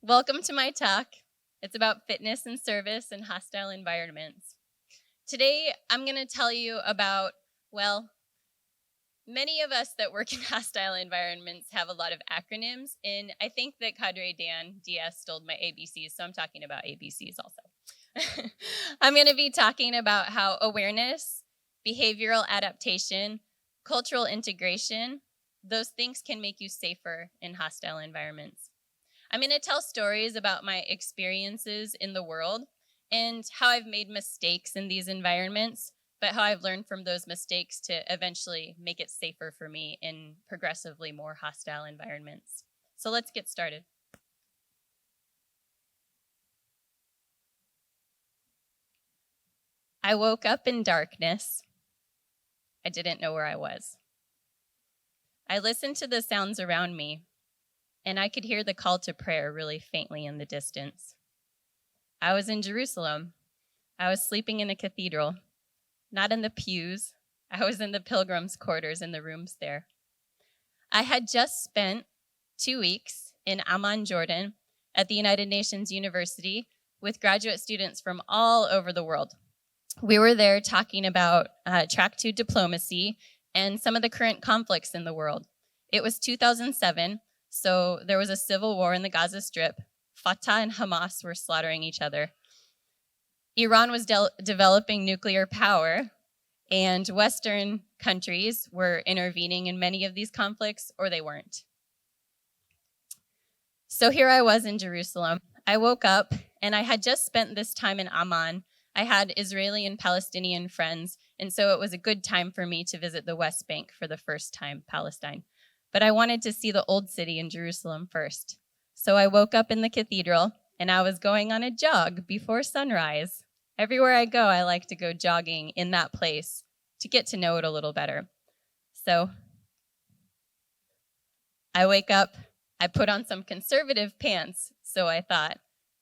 Welcome to my talk. It's about fitness and service in hostile environments. Today, I'm going to tell you about, many of us that work in hostile environments have a lot of acronyms, and I think that Cadre Dan Diaz stole my ABCs, so I'm talking about ABCs also. I'm going to be talking about how awareness, behavioral adaptation, cultural integration, those things can make you safer in hostile environments. I'm going to tell stories about my experiences in the world and how I've made mistakes in these environments, but how I've learned from those mistakes to eventually make it safer for me in progressively more hostile environments. So let's get started. I woke up in darkness. I didn't know where I was. I listened to the sounds around me, and I could hear the call to prayer really faintly in the distance. I was in Jerusalem. I was sleeping in a cathedral, not in the pews. I was in the pilgrims' quarters in the rooms there. I had just spent 2 weeks in Amman, Jordan, at the United Nations University with graduate students from all over the world. We were there talking about track 2 diplomacy and some of the current conflicts in the world. It was 2007. So there was a civil war in the Gaza Strip. Fatah and Hamas were slaughtering each other. Iran was developing nuclear power, and Western countries were intervening in many of these conflicts, or they weren't. So here I was in Jerusalem. I woke up, and I had just spent this time in Amman. I had Israeli and Palestinian friends, and so it was a good time for me to visit the West Bank for the first time, Palestine. But I wanted to see the old city in Jerusalem first. So I woke up in the cathedral, and I was going on a jog before sunrise. Everywhere I go, I like to go jogging in that place to get to know it a little better. So I wake up, I put on some conservative pants, so I thought,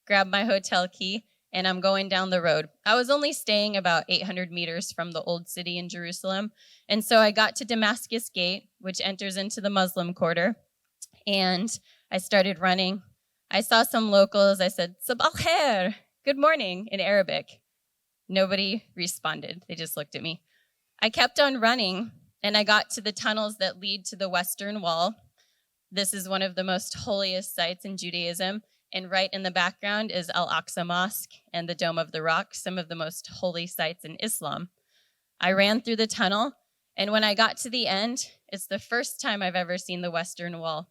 grab my hotel key, and I'm going down the road. I was only staying about 800 meters from the old city in Jerusalem, and so I got to Damascus Gate, which enters into the Muslim quarter, and I started running. I saw some locals. I said, Sabah al-khair, good morning, in Arabic. Nobody responded. They just looked at me. I kept on running, and I got to the tunnels that lead to the Western Wall. This is one of the most holiest sites in Judaism. And right in the background is Al-Aqsa Mosque and the Dome of the Rock, some of the most holy sites in Islam. I ran through the tunnel, and when I got to the end, it's the first time I've ever seen the Western Wall.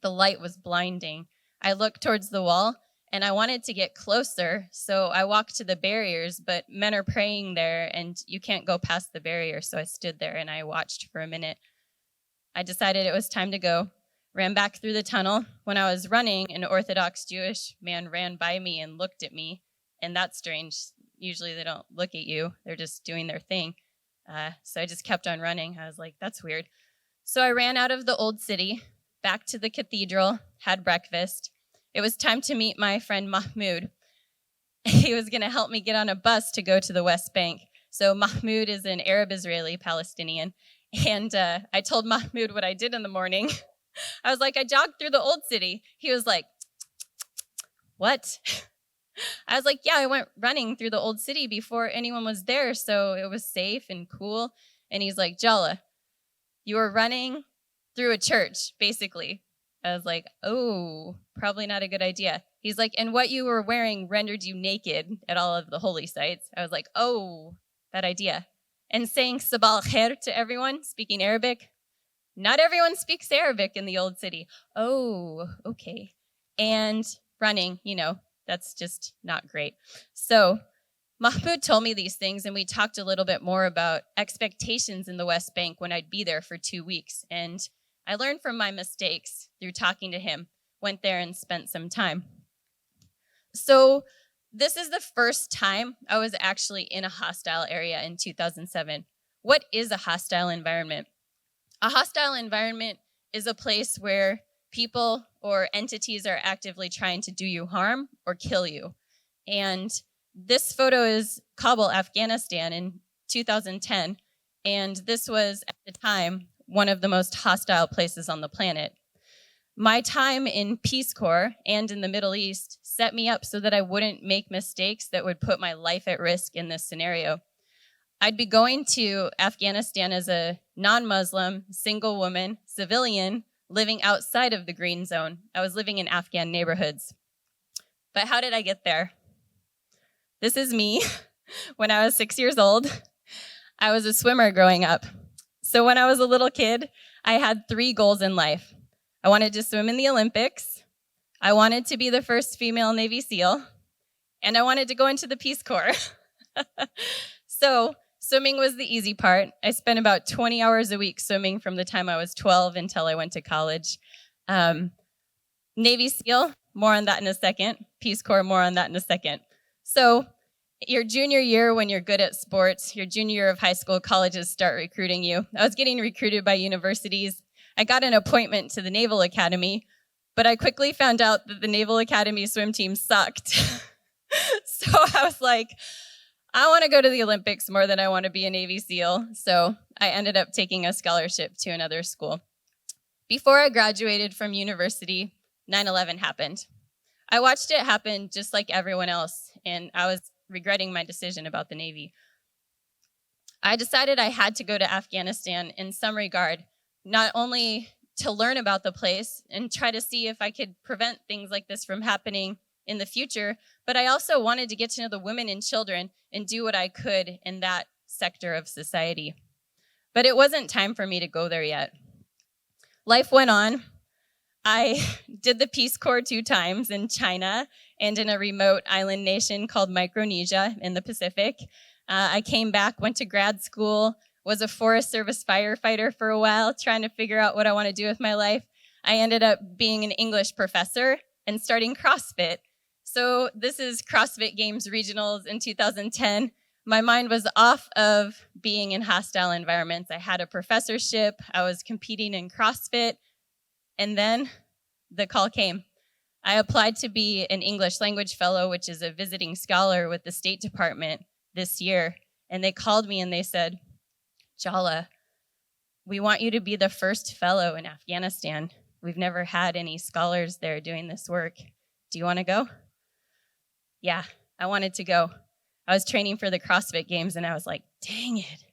The light was blinding. I looked towards the wall, and I wanted to get closer, so I walked to the barriers, but men are praying there, and you can't go past the barrier, so I stood there and I watched for a minute. I decided it was time to go. Ran back through the tunnel. When I was running, an Orthodox Jewish man ran by me and looked at me, and that's strange. Usually they don't look at you. They're just doing their thing. So I just kept on running. I was like, that's weird. So I ran out of the old city, back to the cathedral, had breakfast. It was time to meet my friend Mahmoud. He was going to help me get on a bus to go to the West Bank. So Mahmoud is an Arab-Israeli Palestinian, and I told Mahmoud what I did in the morning. I was like, I jogged through the old city. He was like, what? I was like, yeah, I went running through the old city before anyone was there, so it was safe and cool. And he's like, Jaala, you were running through a church, basically. I was like, oh, probably not a good idea. He's like, and what you were wearing rendered you naked at all of the holy sites. I was like, oh, bad idea. And saying Sabah al-khair to everyone, speaking Arabic, not everyone speaks Arabic in the old city. Oh, okay. And running, that's just not great. So Mahmoud told me these things, and we talked a little bit more about expectations in the West Bank when I'd be there for 2 weeks. And I learned from my mistakes through talking to him, went there and spent some time. So this is the first time I was actually in a hostile area in 2007. What is a hostile environment? A hostile environment is a place where people or entities are actively trying to do you harm or kill you. And this photo is Kabul, Afghanistan in 2010. And this was, at the time, one of the most hostile places on the planet. My time in Peace Corps and in the Middle East set me up so that I wouldn't make mistakes that would put my life at risk in this scenario. I'd be going to Afghanistan as a non-Muslim, single woman, civilian, living outside of the green zone. I was living in Afghan neighborhoods. But how did I get there? This is me when I was 6 years old. I was a swimmer growing up. So when I was a little kid, I had 3 goals in life. I wanted to swim in the Olympics, I wanted to be the first female Navy SEAL, and I wanted to go into the Peace Corps. So swimming was the easy part. I spent about 20 hours a week swimming from the time I was 12 until I went to college. Navy SEAL, more on that in a second. Peace Corps, more on that in a second. So your junior year, when you're good at sports, your junior year of high school, colleges start recruiting you. I was getting recruited by universities. I got an appointment to the Naval Academy, but I quickly found out that the Naval Academy swim team sucked. So I was like, I want to go to the Olympics more than I want to be a Navy SEAL. So I ended up taking a scholarship to another school. Before I graduated from university, 9/11 happened. I watched it happen just like everyone else, and I was regretting my decision about the Navy. I decided I had to go to Afghanistan in some regard, not only to learn about the place and try to see if I could prevent things like this from happening in the future, but I also wanted to get to know the women and children and do what I could in that sector of society. But it wasn't time for me to go there yet. Life went on. I did the Peace Corps 2 times in China and in a remote island nation called Micronesia in the Pacific. I came back, went to grad school, was a Forest Service firefighter for a while, trying to figure out what I want to do with my life. I ended up being an English professor and starting CrossFit. So this is CrossFit Games Regionals in 2010. My mind was off of being in hostile environments. I had a professorship, I was competing in CrossFit, and then the call came. I applied to be an English language fellow, which is a visiting scholar with the State Department this year. And they called me and they said, Jaala, we want you to be the first fellow in Afghanistan. We've never had any scholars there doing this work. Do you want to go? Yeah, I wanted to go. I was training for the CrossFit Games and I was like, dang it.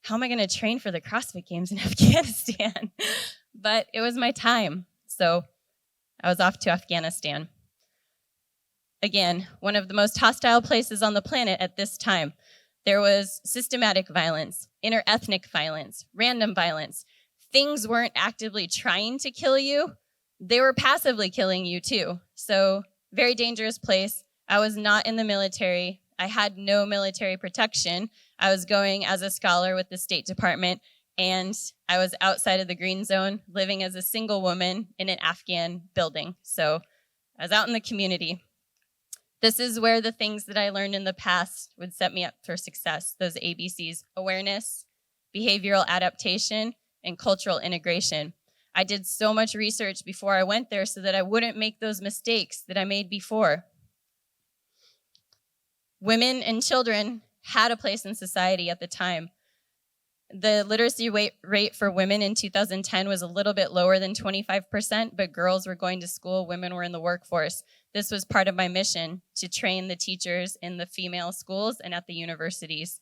How am I going to train for the CrossFit Games in Afghanistan? But it was my time. So I was off to Afghanistan. Again, one of the most hostile places on the planet at this time. There was systematic violence, interethnic violence, random violence. Things weren't actively trying to kill you. They were passively killing you too. So very dangerous place. I was not in the military. I had no military protection. I was going as a scholar with the State Department, and I was outside of the green zone, living as a single woman in an Afghan building. So I was out in the community. This is where the things that I learned in the past would set me up for success. Those ABCs: awareness, behavioral adaptation, and cultural integration. I did so much research before I went there so that I wouldn't make those mistakes that I made before. Women and children had a place in society at the time. The literacy rate for women in 2010 was a little bit lower than 25%, but girls were going to school, women were in the workforce. This was part of my mission, to train the teachers in the female schools and at the universities.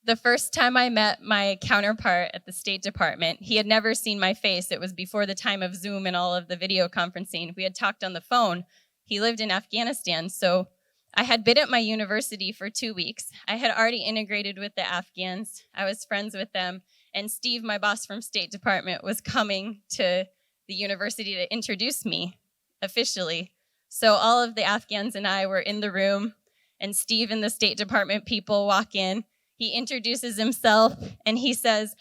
The first time I met my counterpart at the State Department, he had never seen my face. It was before the time of Zoom and all of the video conferencing. We had talked on the phone. He lived in Afghanistan, so I had been at my university for 2 weeks. I had already integrated with the Afghans. I was friends with them. And Steve, my boss from State Department, was coming to the university to introduce me officially. So all of the Afghans and I were in the room, and Steve and the State Department people walk in. He introduces himself, and he says,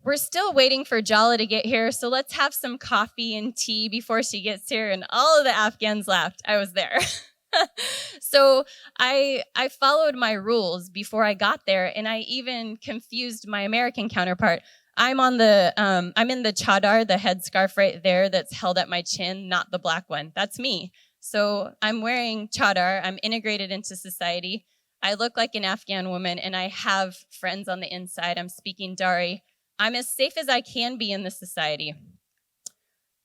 we're still waiting for Jaala to get here, so let's have some coffee and tea before she gets here. And all of the Afghans laughed. I was there. So I followed my rules before I got there, and I even confused my American counterpart. I'm in the chadar, the headscarf right there that's held at my chin, not the black one. That's me. So I'm wearing chadar. I'm integrated into society. I look like an Afghan woman, and I have friends on the inside. I'm speaking Dari. I'm as safe as I can be in this society.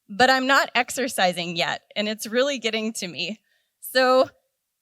But I'm not exercising yet, and it's really getting to me. So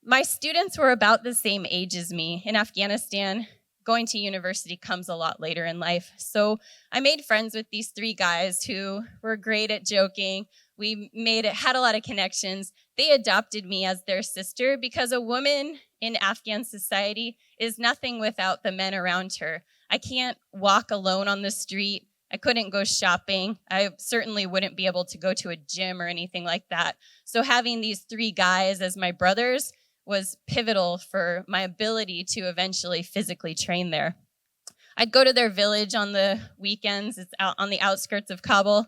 my students were about the same age as me. In Afghanistan, going to university comes a lot later in life. So I made friends with these 3 guys who were great at joking. We had a lot of connections. They adopted me as their sister because a woman in Afghan society is nothing without the men around her. I can't walk alone on the street. I couldn't go shopping. I certainly wouldn't be able to go to a gym or anything like that. So having these 3 guys as my brothers was pivotal for my ability to eventually physically train there. I'd go to their village on the weekends. It's out on the outskirts of Kabul.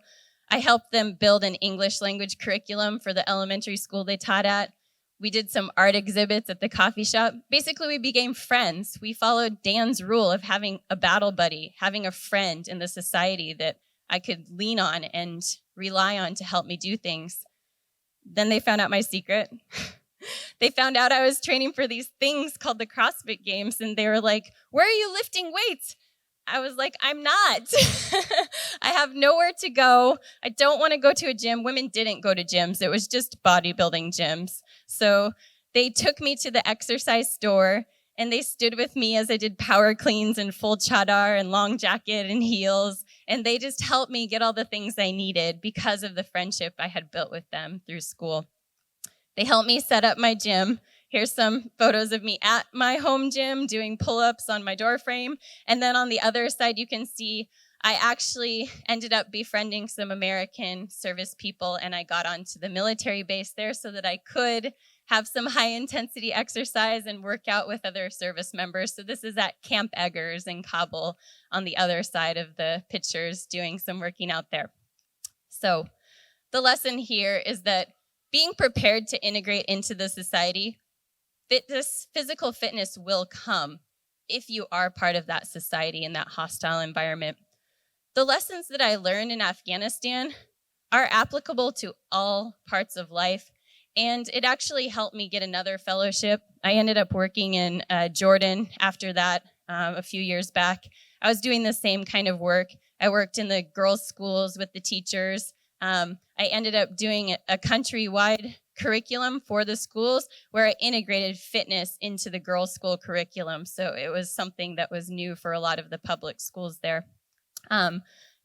I helped them build an English language curriculum for the elementary school they taught at. We did some art exhibits at the coffee shop. Basically, we became friends. We followed Dan's rule of having a battle buddy, having a friend in the society that I could lean on and rely on to help me do things. Then they found out my secret. They found out I was training for these things called the CrossFit Games, and they were like, "Where are you lifting weights?" I was like, "I'm not." I have nowhere to go. I don't want to go to a gym. Women didn't go to gyms. It was just bodybuilding gyms. So they took me to the exercise store, and they stood with me as I did power cleans and full chadar and long jacket and heels. And they just helped me get all the things I needed because of the friendship I had built with them through school. They helped me set up my gym. Here's some photos of me at my home gym doing pull-ups on my door frame. And then on the other side, you can see I actually ended up befriending some American service people, and I got onto the military base there so that I could have some high-intensity exercise and work out with other service members. So this is at Camp Eggers in Kabul on the other side of the pictures, doing some working out there. So the lesson here is that being prepared to integrate into the society, physical fitness will come if you are part of that society in that hostile environment. The lessons that I learned in Afghanistan are applicable to all parts of life, and it actually helped me get another fellowship. I ended up working in Jordan after that a few years back. I was doing the same kind of work. I worked in the girls' schools with the teachers. I ended up doing a countrywide curriculum for the schools where I integrated fitness into the girls' school curriculum. So it was something that was new for a lot of the public schools there.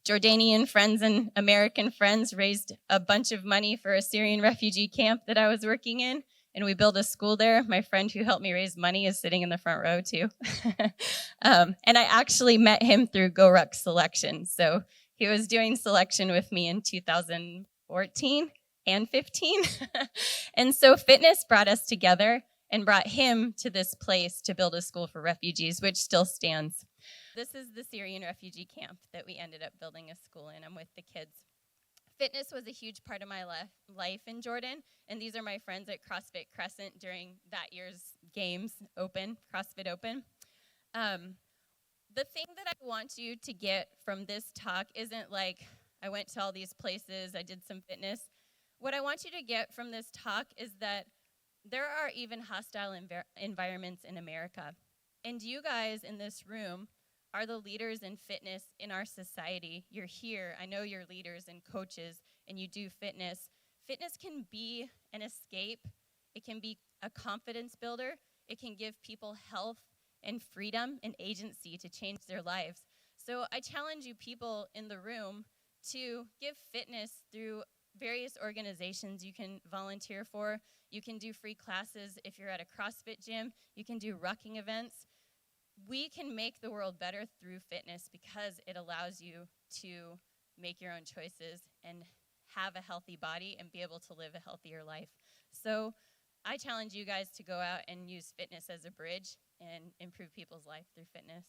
Jordanian friends and American friends raised a bunch of money for a Syrian refugee camp that I was working in, and we built a school there. My friend who helped me raise money is sitting in the front row too. And I actually met him through GORUCK selection. So he was doing selection with me in 2014 and 15. And so fitness brought us together and brought him to this place to build a school for refugees, which still stands. This is the Syrian refugee camp that we ended up building a school in. I'm with the kids. Fitness was a huge part of my life in Jordan, and these are my friends at CrossFit Crescent during that year's games, CrossFit Open. The thing that I want you to get from this talk isn't like, I went to all these places, I did some fitness. What I want you to get from this talk is that there are even hostile environments in America. And you guys in this room are the leaders in fitness in our society. You're here. I know you're leaders and coaches, and you do fitness. Fitness can be an escape. It can be a confidence builder. It can give people health and freedom and agency to change their lives. So I challenge you people in the room to give fitness through various organizations you can volunteer for. You can do free classes if you're at a CrossFit gym. You can do rucking events. We can make the world better through fitness because it allows you to make your own choices and have a healthy body and be able to live a healthier life. So I challenge you guys to go out and use fitness as a bridge and improve people's life through fitness.